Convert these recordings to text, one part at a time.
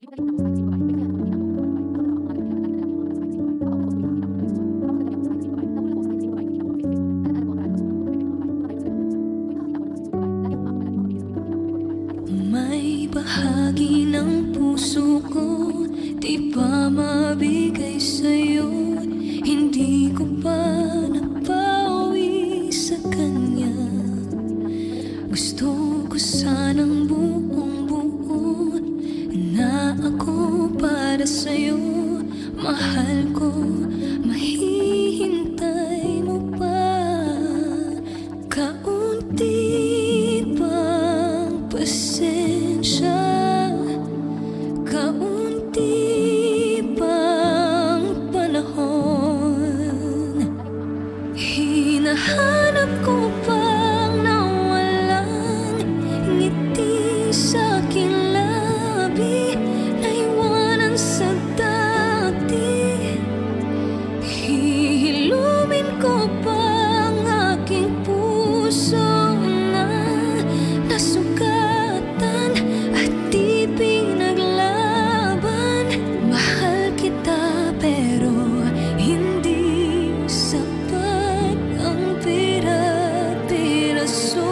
May bahagi ng puso ko di pa mabigay sa'yo. Hindi ko pa napawi sa kanya. Gusto ko sanang buong-buo na ako para sa'yo. Mahal ko, mahihintay mo pa. Kaunti pang pasensya, kaunti pang panahon. Hinahanap ko pang nawalang ngiti sa aking labi, naiwanan sa dati. Hihilumin ko pang aking puso na nasugatan at di pinaglaban. Mahal kita pero hindi sapat ang pira-piraso.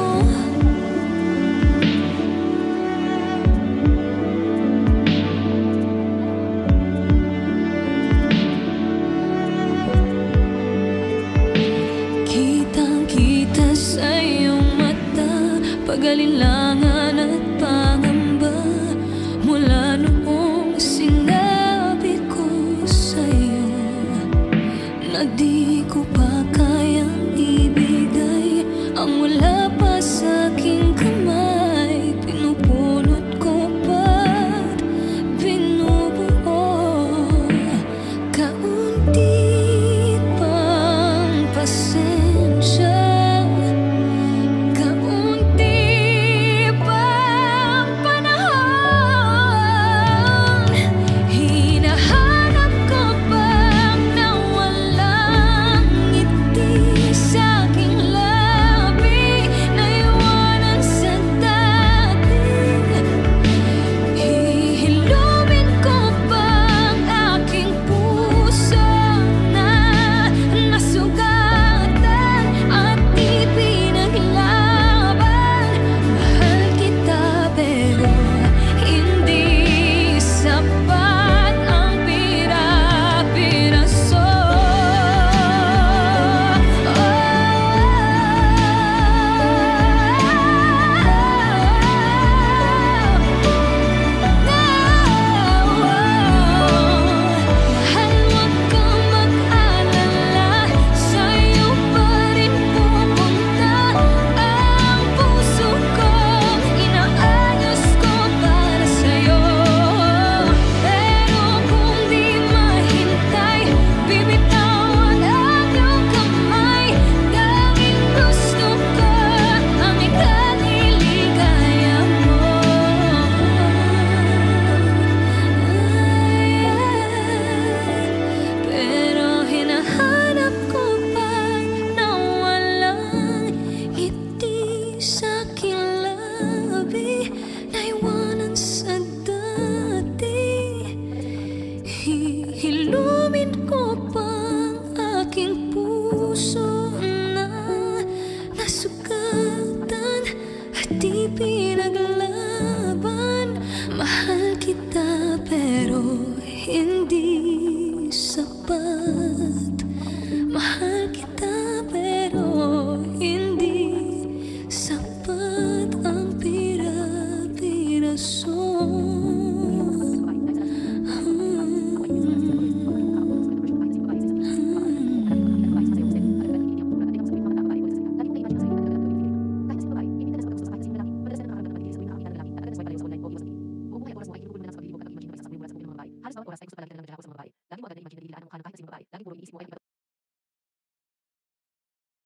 Kitang-kita sa iyong mata, pag-alinlangan at pangamba. Mula noong sinabi ko sa'yo na di ko pa kayang ibigay ang wala pa sa aking kamay. Pinupulot ko pa't binubuo. Kaunti pang pasensya, kaunti pang panahon. Hinahanap ko pang nawalang ngiti sa aking labi, naiwanan sa dati. Hihilumin ko pang aking puso na nasugatan at di pinaglaban. Mahal kita pero hindi sapat ang pira-piraso. Mahal, wag kang mag-alala, sa'yo pa rin pupunta ang puso ko. Inaayos ko para sa'yo, pero kung di mahintay, bibitawan ang iyong kamay. Tanging gusto ko ang ikaliligaya mo. Pero hinahanap ko pa nawalang ngiti sa aking labi, naiwanan sa dati. Hihilumin ko pang aking puso na nasugatan at di pinaglaban. Mahal kita pero hindi sapat. Mahal kita pero hindi sapat ang pira-piraso.